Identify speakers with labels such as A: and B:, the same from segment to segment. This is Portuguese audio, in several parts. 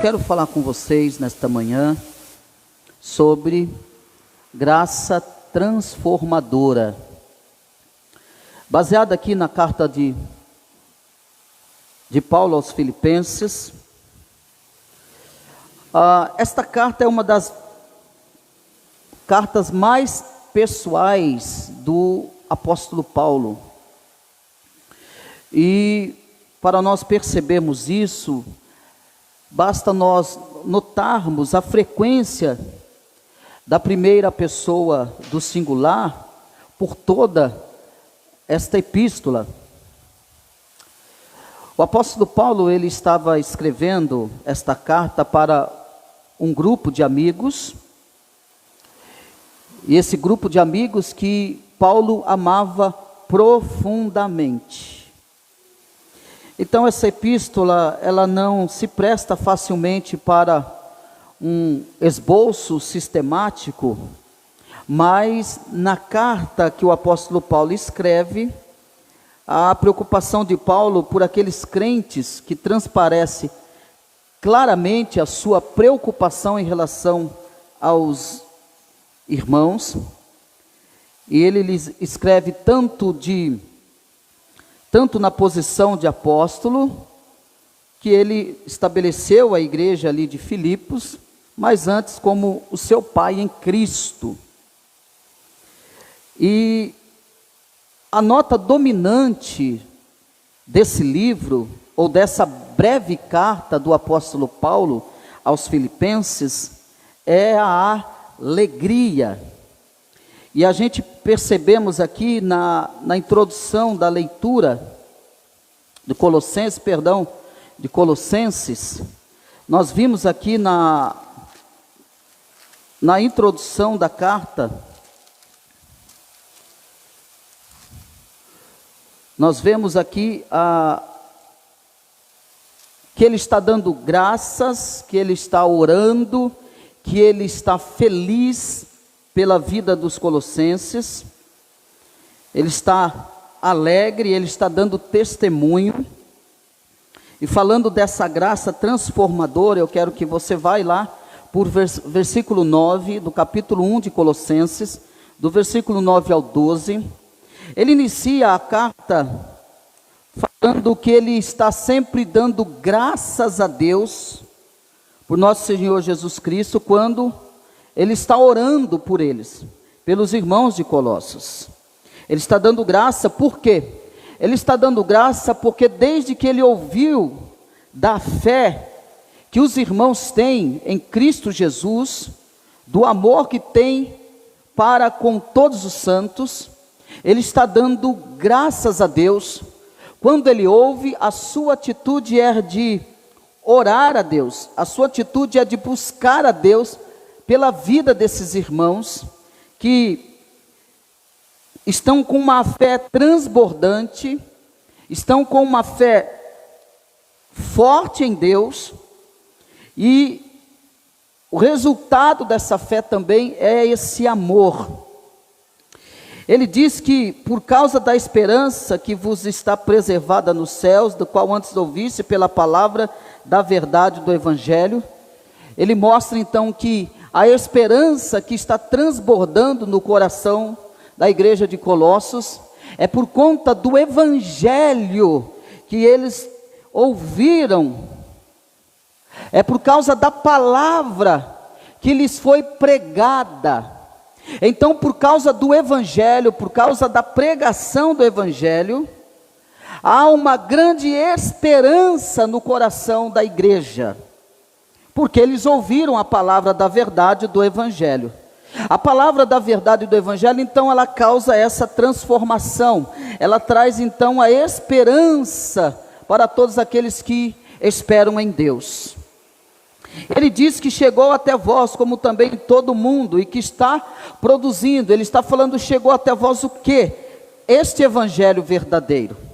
A: quero falar com vocês nesta manhã sobre graça transformadora. Baseado aqui na carta de Paulo aos Filipenses. Esta carta é uma das cartas mais pessoais do apóstolo Paulo. E para nós percebermos isso, basta nós notarmos a frequência da primeira pessoa do singular por toda esta epístola. O apóstolo Paulo, ele estava escrevendo esta carta para um grupo de amigos, e esse grupo de amigos que Paulo amava profundamente. Então essa epístola, ela não se presta facilmente para um esboço sistemático, mas na carta que o apóstolo Paulo escreve, a preocupação de Paulo por aqueles crentes que transparece claramente a sua preocupação em relação aos irmãos, e ele lhes escreve tanto na posição de apóstolo, que ele estabeleceu a igreja ali de Filipos, mas antes como o seu pai em Cristo. E a nota dominante desse livro, ou dessa breve carta do apóstolo Paulo aos Filipenses, é a alegria. E a gente percebemos aqui na introdução da leitura de Colossenses, nós vimos aqui na introdução da carta, nós vemos aqui que ele está dando graças, que ele está orando, que ele está feliz pela vida dos colossenses, ele está alegre, ele está dando testemunho, e falando dessa graça transformadora, eu quero que você vá lá, por versículo 9, do capítulo 1 de Colossenses, do versículo 9 ao 12, ele inicia a carta falando que ele está sempre dando graças a Deus, por nosso Senhor Jesus Cristo, quando ele está orando por eles, pelos irmãos de Colossos. Ele está dando graça, por quê? Ele está dando graça porque desde que ele ouviu da fé que os irmãos têm em Cristo Jesus, do amor que tem para com todos os santos, ele está dando graças a Deus. Quando ele ouve, a sua atitude é de orar a Deus, a sua atitude é de buscar a Deus pela vida desses irmãos que estão com uma fé transbordante, estão com uma fé forte em Deus, e o resultado dessa fé também é esse amor. Ele diz que por causa da esperança que vos está preservada nos céus, do qual antes ouviste pela palavra da verdade do Evangelho, ele mostra então que a esperança que está transbordando no coração da igreja de Colossos é por conta do Evangelho que eles ouviram, é por causa da palavra que lhes foi pregada. Então, por causa do Evangelho, por causa da pregação do Evangelho, há uma grande esperança no coração da igreja, porque eles ouviram a palavra da verdade do Evangelho. A palavra da verdade do Evangelho, então, ela causa essa transformação, ela traz então a esperança para todos aqueles que esperam em Deus. Ele diz que chegou até vós, como também todo mundo, e que está produzindo. Ele está falando, chegou até vós o quê? Este Evangelho verdadeiro.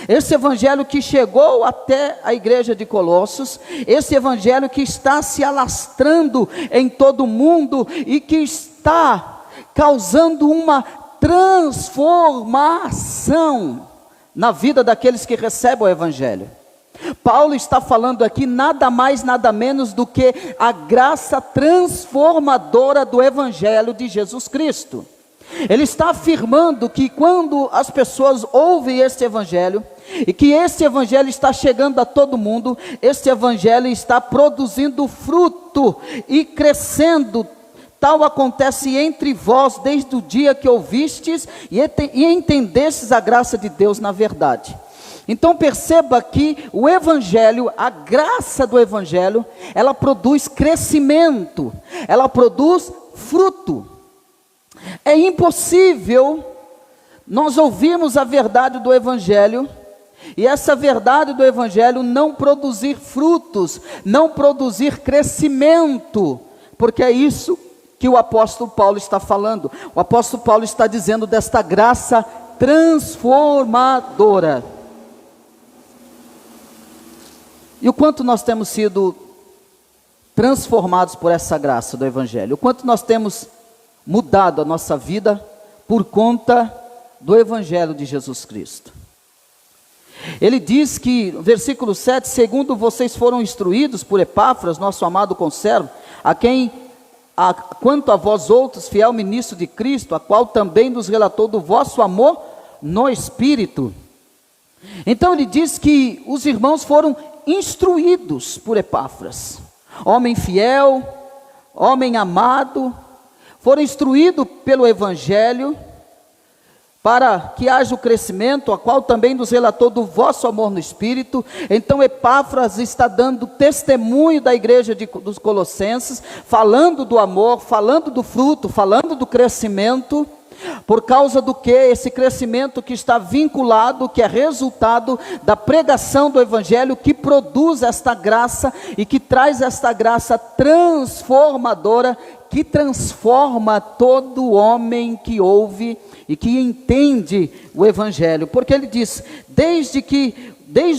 A: Esse Evangelho que chegou até a igreja de Colossos, esse Evangelho que está se alastrando em todo o mundo e que está causando uma transformação na vida daqueles que recebem o Evangelho. Paulo está falando aqui nada mais, nada menos do que a graça transformadora do Evangelho de Jesus Cristo. Ele está afirmando que quando as pessoas ouvem este Evangelho, e que este Evangelho está chegando a todo mundo, este Evangelho está produzindo fruto e crescendo. Tal acontece entre vós desde o dia que ouvistes e entendestes a graça de Deus na verdade. Então perceba que o Evangelho, a graça do Evangelho, ela produz crescimento, ela produz fruto. É impossível nós ouvirmos a verdade do Evangelho e essa verdade do Evangelho não produzir frutos, não produzir crescimento, porque é isso que o apóstolo Paulo está falando. O apóstolo Paulo está dizendo desta graça transformadora. E o quanto nós temos sido transformados por essa graça do Evangelho, o quanto nós temos mudado a nossa vida por conta do Evangelho de Jesus Cristo. Ele diz que, no versículo 7, segundo vocês foram instruídos por Epáfras, nosso amado conservo, quanto a vós outros, fiel ministro de Cristo, a qual também nos relatou do vosso amor no Espírito. Então ele diz que os irmãos foram instruídos por Epáfras, homem fiel, homem amado, foram instruídos pelo Evangelho, para que haja o crescimento, a qual também nos relatou do vosso amor no Espírito. Então Epáfras está dando testemunho da igreja dos Colossenses, falando do amor, falando do fruto, falando do crescimento, por causa do que? Esse crescimento que está vinculado, que é resultado da pregação do Evangelho, que produz esta graça e que traz esta graça transformadora, que transforma todo homem que ouve e que entende o Evangelho, porque ele diz, desde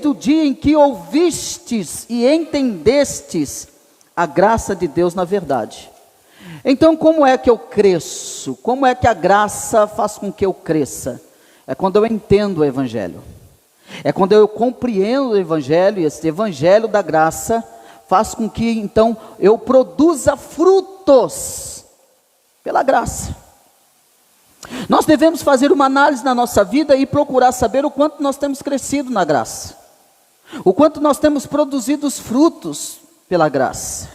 A: o dia em que ouvistes e entendestes a graça de Deus na verdade. Então como é que eu cresço? Como é que a graça faz com que eu cresça? É quando eu entendo o Evangelho, é quando eu compreendo o Evangelho, e esse Evangelho da graça faz com que então eu produza frutos pela graça. Nós devemos fazer uma análise na nossa vida e procurar saber o quanto nós temos crescido na graça, o quanto nós temos produzido os frutos pela graça.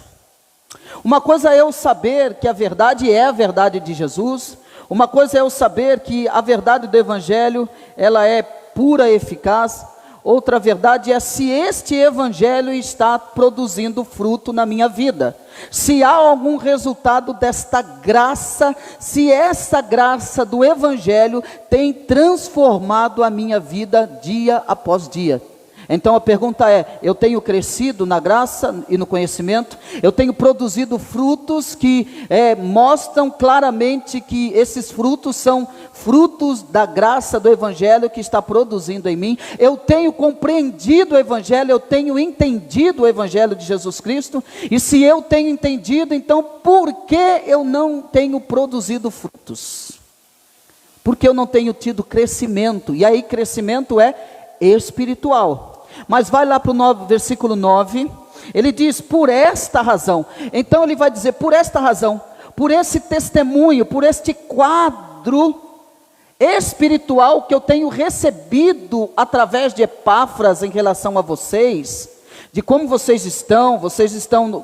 A: Uma coisa é eu saber que a verdade é a verdade de Jesus, uma coisa é eu saber que a verdade do Evangelho, ela é pura e eficaz. Outra verdade é se este Evangelho está produzindo fruto na minha vida, se há algum resultado desta graça, se essa graça do Evangelho tem transformado a minha vida dia após dia. Então a pergunta é, eu tenho crescido na graça e no conhecimento? Eu tenho produzido frutos que mostram claramente que esses frutos são frutos da graça do Evangelho que está produzindo em mim? Eu tenho compreendido o Evangelho, eu tenho entendido o Evangelho de Jesus Cristo? E se eu tenho entendido, então por que eu não tenho produzido frutos? Porque eu não tenho tido crescimento, e aí crescimento é espiritual. Mas vai lá para o versículo 9, ele diz, por esta razão. Então ele vai dizer, por esta razão, por esse testemunho, por este quadro espiritual que eu tenho recebido através de Epáfras em relação a vocês, de como vocês estão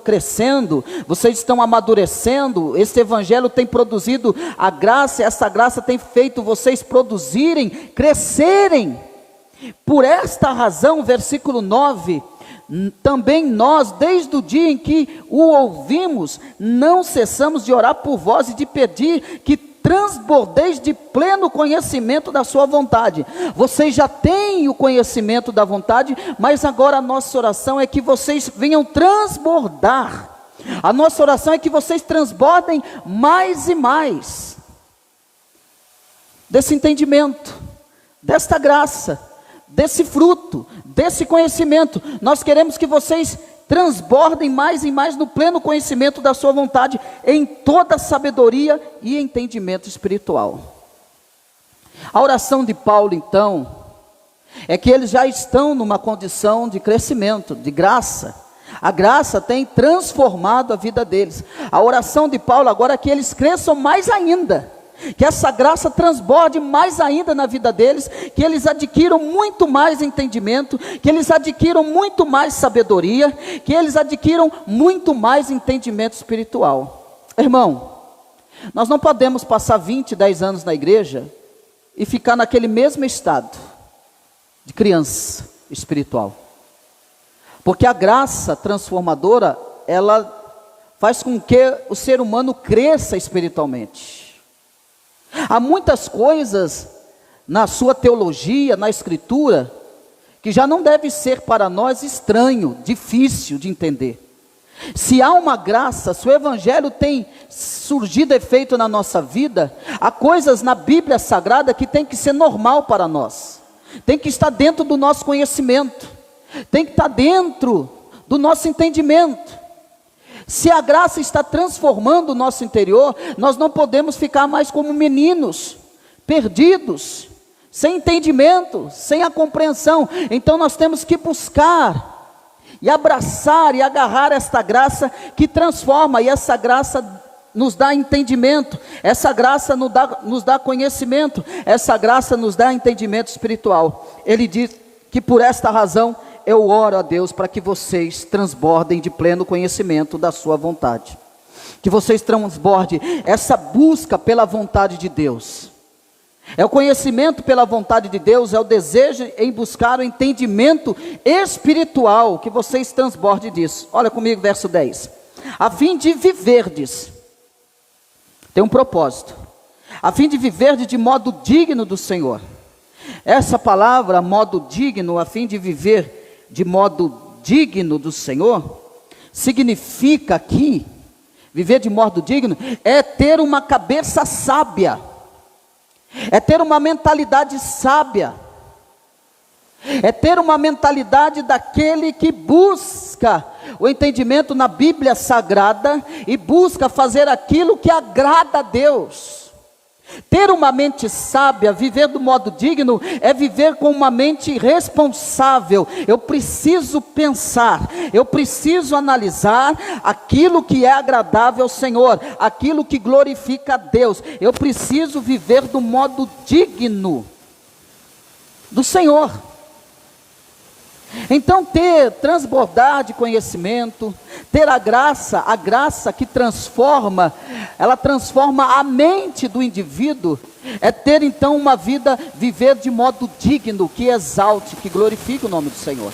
A: crescendo, vocês estão amadurecendo, este Evangelho tem produzido a graça, essa graça tem feito vocês produzirem, crescerem. Por esta razão, versículo 9, também nós, desde o dia em que o ouvimos, não cessamos de orar por vós e de pedir que transbordeis de pleno conhecimento da sua vontade. Vocês já têm o conhecimento da vontade, mas agora a nossa oração é que vocês venham transbordar. A nossa oração é que vocês transbordem mais e mais desse entendimento, desta graça, desse fruto, desse conhecimento. Nós queremos que vocês transbordem mais e mais no pleno conhecimento da sua vontade, em toda sabedoria e entendimento espiritual. A oração de Paulo, então, é que eles já estão numa condição de crescimento, de graça. A graça tem transformado a vida deles. A oração de Paulo agora é que eles cresçam mais ainda, que essa graça transborde mais ainda na vida deles, que eles adquiram muito mais entendimento, que eles adquiram muito mais sabedoria, que eles adquiram muito mais entendimento espiritual. Irmão, nós não podemos passar 20, 10 anos na igreja e ficar naquele mesmo estado de criança espiritual, porque a graça transformadora, ela faz com que o ser humano cresça espiritualmente. Há muitas coisas na sua teologia, na escritura, que já não deve ser para nós estranho, difícil de entender. Se há uma graça, se o evangelho tem surgido efeito na nossa vida, há coisas na Bíblia Sagrada que tem que ser normal para nós, tem que estar dentro do nosso conhecimento, tem que estar dentro do nosso entendimento. Se a graça está transformando o nosso interior, nós não podemos ficar mais como meninos, perdidos, sem entendimento, sem a compreensão. Então nós temos que buscar e abraçar e agarrar esta graça que transforma, e essa graça nos dá entendimento, essa graça nos dá conhecimento, essa graça nos dá entendimento espiritual. Ele diz que por esta razão eu oro a Deus para que vocês transbordem de pleno conhecimento da sua vontade, que vocês transbordem essa busca pela vontade de Deus. É o conhecimento pela vontade de Deus, é o desejo em buscar o entendimento espiritual, que vocês transbordem disso. Olha comigo, verso 10. A fim de viverdes, tem um propósito, a fim de viverdes de modo digno do Senhor. Essa palavra, modo digno, a fim de viver de modo digno do Senhor, significa aqui, viver de modo digno, é ter uma cabeça sábia, é ter uma mentalidade sábia, é ter uma mentalidade daquele que busca o entendimento na Bíblia Sagrada e busca fazer aquilo que agrada a Deus. Ter uma mente sábia, viver do modo digno, é viver com uma mente responsável. Eu preciso pensar, eu preciso analisar aquilo que é agradável ao Senhor, aquilo que glorifica a Deus. Eu preciso viver do modo digno do Senhor. Então transbordar de conhecimento, ter a graça que transforma, ela transforma a mente do indivíduo, é ter então uma vida, viver de modo digno, que exalte, que glorifique o nome do Senhor.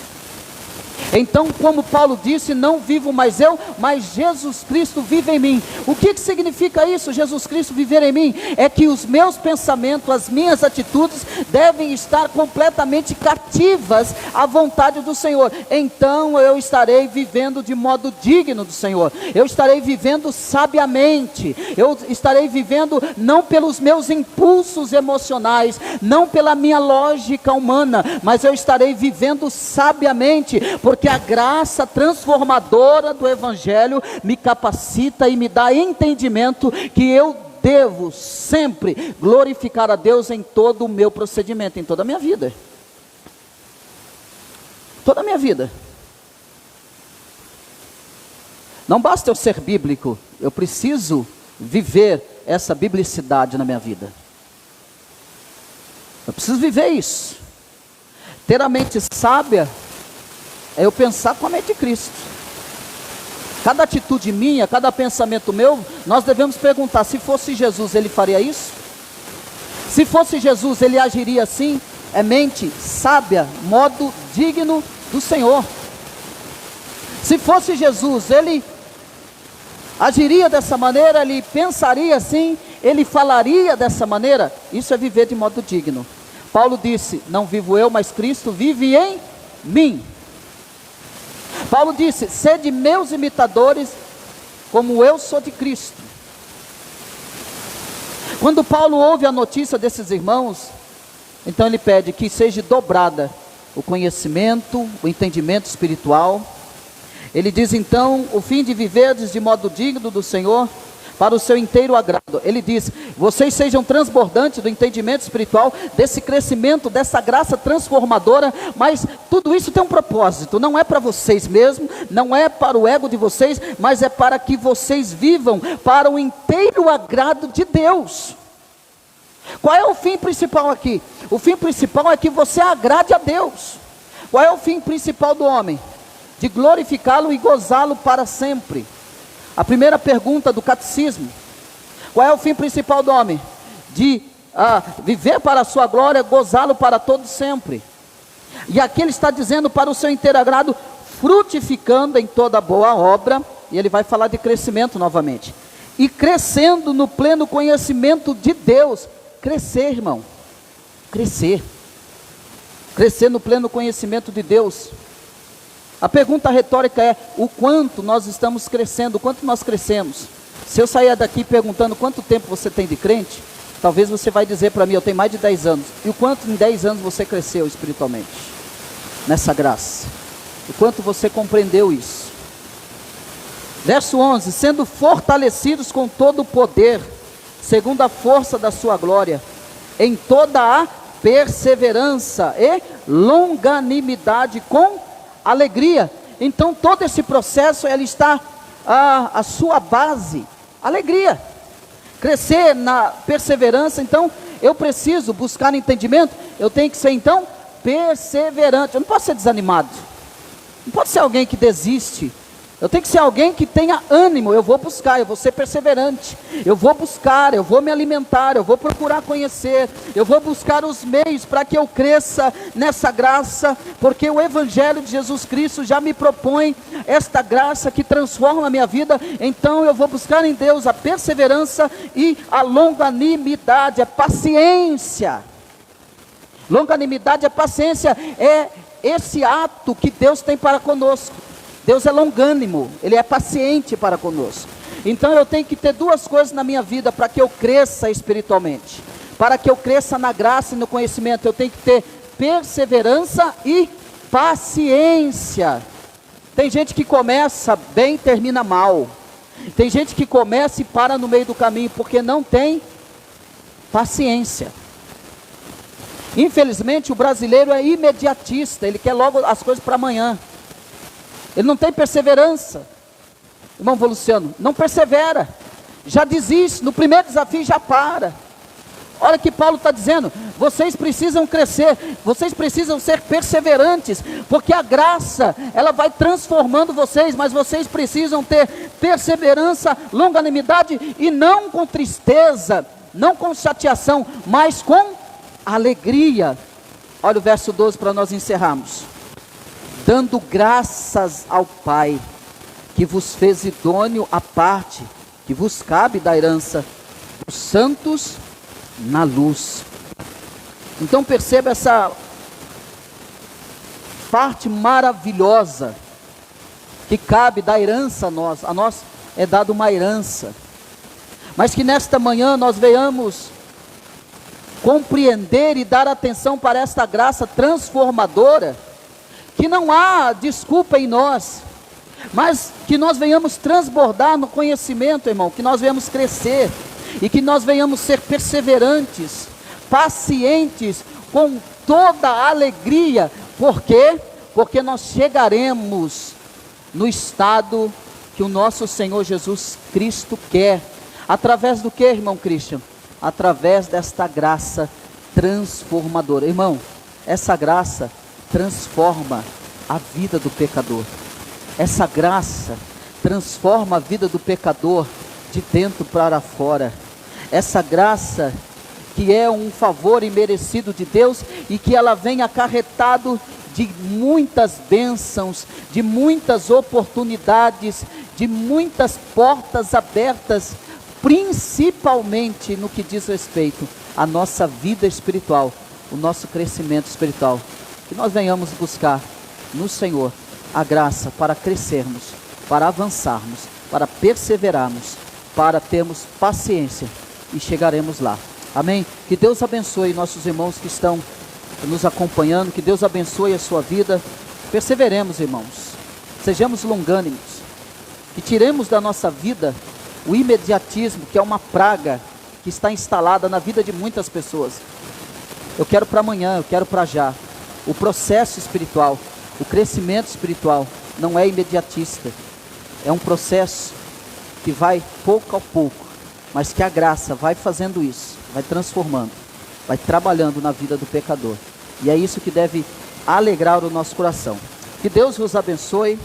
A: Então, como Paulo disse, não vivo mais eu, mas Jesus Cristo vive em mim. O que significa isso, Jesus Cristo viver em mim? É que os meus pensamentos, as minhas atitudes devem estar completamente cativas à vontade do Senhor. Então eu estarei vivendo de modo digno do Senhor, eu estarei vivendo sabiamente, eu estarei vivendo não pelos meus impulsos emocionais, não pela minha lógica humana, mas eu estarei vivendo sabiamente, porque a graça transformadora do Evangelho me capacita e me dá entendimento que eu devo sempre glorificar a Deus em todo o meu procedimento, em toda a minha vida. Toda a minha vida. Não basta eu ser bíblico, eu preciso viver essa biblicidade na minha vida. Eu preciso viver isso. Ter a mente sábia é eu pensar com a mente de Cristo. Cada atitude minha, cada pensamento meu, nós devemos perguntar: se fosse Jesus, ele faria isso? Se fosse Jesus, ele agiria assim? É mente sábia, modo digno do Senhor. Se fosse Jesus, ele agiria dessa maneira, ele pensaria assim, ele falaria dessa maneira? Isso é viver de modo digno. Paulo disse: não vivo eu, mas Cristo vive em mim. Paulo disse: sede meus imitadores, como eu sou de Cristo. Quando Paulo ouve a notícia desses irmãos, então ele pede que seja dobrada o conhecimento, o entendimento espiritual. Ele diz então: o fim de viverdes de modo digno do Senhor, para o seu inteiro agrado. Ele diz: vocês sejam transbordantes do entendimento espiritual, desse crescimento, dessa graça transformadora, mas tudo isso tem um propósito, não é para vocês mesmos, não é para o ego de vocês, mas é para que vocês vivam para o inteiro agrado de Deus. Qual é o fim principal aqui? O fim principal é que você agrade a Deus. Qual é o fim principal do homem? De glorificá-lo e gozá-lo para sempre. A primeira pergunta do catecismo: qual é o fim principal do homem? De viver para a sua glória, gozá-lo para todo sempre. E aqui ele está dizendo: para o seu inteiro agrado, frutificando em toda boa obra. E ele vai falar de crescimento novamente. E crescendo no pleno conhecimento de Deus. Crescer, irmão. Crescer. Crescer no pleno conhecimento de Deus. A pergunta retórica é: o quanto nós estamos crescendo, o quanto nós crescemos? Se eu sair daqui perguntando quanto tempo você tem de crente, talvez você vai dizer para mim: eu tenho mais de 10 anos. E o quanto em 10 anos você cresceu espiritualmente? Nessa graça. O quanto você compreendeu isso? Verso 11: sendo fortalecidos com todo o poder, segundo a força da sua glória, em toda a perseverança e longanimidade com alegria. Então todo esse processo, ele está a sua base, alegria. Crescer na perseverança. Então eu preciso buscar entendimento, eu tenho que ser então perseverante. Eu não posso ser desanimado, não posso ser alguém que desiste. Eu tenho que ser alguém que tenha ânimo. Eu vou buscar, eu vou ser perseverante. Eu vou buscar, eu vou me alimentar, eu vou procurar conhecer. Eu vou buscar os meios para que eu cresça nessa graça. Porque o Evangelho de Jesus Cristo já me propõe esta graça que transforma a minha vida. Então eu vou buscar em Deus a perseverança e a longanimidade, a paciência. Longanimidade, a paciência é esse ato que Deus tem para conosco. Deus é longânimo, Ele é paciente para conosco. Então eu tenho que ter duas coisas na minha vida para que eu cresça espiritualmente. Para que eu cresça na graça e no conhecimento, eu tenho que ter perseverança e paciência. Tem gente que começa bem e termina mal. Tem gente que começa e para no meio do caminho, porque não tem paciência. Infelizmente o brasileiro é imediatista, ele quer logo as coisas para amanhã. Ele não tem perseverança. Irmão Voluciano, não persevera, já desiste, no primeiro desafio já para. Olha que Paulo está dizendo: vocês precisam crescer, vocês precisam ser perseverantes, porque a graça, ela vai transformando vocês, mas vocês precisam ter perseverança, longanimidade, e não com tristeza, não com chateação, mas com alegria. Olha o verso 12 para nós encerrarmos: dando graças ao Pai, que vos fez idôneo a parte que vos cabe da herança dos santos na luz. Então perceba essa parte maravilhosa que cabe da herança a nós é dada uma herança, mas que nesta manhã nós venhamos compreender e dar atenção para esta graça transformadora, que não há desculpa em nós, mas que nós venhamos transbordar no conhecimento, irmão, que nós venhamos crescer, e que nós venhamos ser perseverantes, pacientes, com toda a alegria. Por quê? Porque nós chegaremos no estado que o nosso Senhor Jesus Cristo quer. Através do que, irmão Christian? Através desta graça transformadora. Irmão, essa graça transforma a vida do pecador. Essa graça transforma a vida do pecador de dentro para fora. Essa graça que é um favor imerecido de Deus, e que ela vem acarretado de muitas bênçãos, de muitas oportunidades, de muitas portas abertas, principalmente no que diz respeito à nossa vida espiritual, o nosso crescimento espiritual. Que nós venhamos buscar no Senhor a graça para crescermos, para avançarmos, para perseverarmos, para termos paciência, e chegaremos lá. Amém? Que Deus abençoe nossos irmãos que estão nos acompanhando, que Deus abençoe a sua vida. Perseveremos, irmãos, sejamos longânimos, que tiremos da nossa vida O imediatismo, que é uma praga que está instalada na vida de muitas pessoas. Eu quero para amanhã, eu quero para já. O processo espiritual, o crescimento espiritual não é imediatista. É um processo que vai pouco a pouco, mas que a graça vai fazendo isso, vai transformando, vai trabalhando na vida do pecador. E é isso que deve alegrar o nosso coração. Que Deus vos abençoe.